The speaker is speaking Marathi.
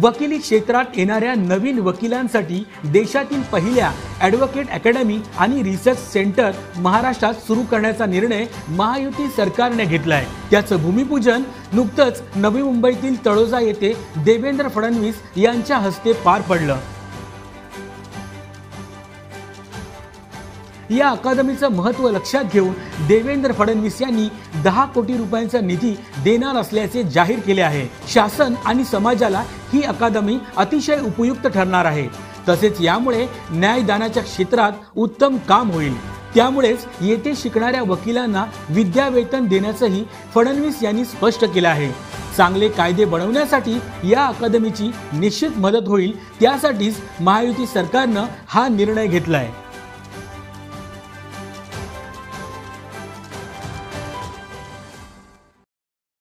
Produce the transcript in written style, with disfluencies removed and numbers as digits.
वकिली क्षेत्रात येणाऱ्या नवीन वकिलांसाठी देशातील पहिल्या ॲडव्होकेट अकॅडमी आणि रिसर्च सेंटर महाराष्ट्रात सुरू करण्याचा निर्णय महायुती सरकारने घेतला आहे। त्याचं भूमिपूजन नुकतंच नवी मुंबईतील तळोजा येथे देवेंद्र फडणवीस यांच्या हस्ते पार पडलं। या अकादमीचं महत्त्व लक्षात घेऊन देवेंद्र फडणवीस यांनी 10 कोटी रुपयांचा निधी देणार असल्याचे जाहीर केले आहे। शासन आणि समाजाला ही अकादमी अतिशय उपयुक्त ठरणार आहे। तसेच यामुळे न्यायदानाच्या क्षेत्रात उत्तम काम होईल। त्यामुळेच येथे शिकणाऱ्या वकिलांना विद्यावेतन देण्याचंही फडणवीस यांनी स्पष्ट केलं आहे। चांगले कायदे बनवण्यासाठी या अकादमीची निश्चित मदत होईल। त्यासाठीच महायुती सरकारनं हा निर्णय घेतला आहे।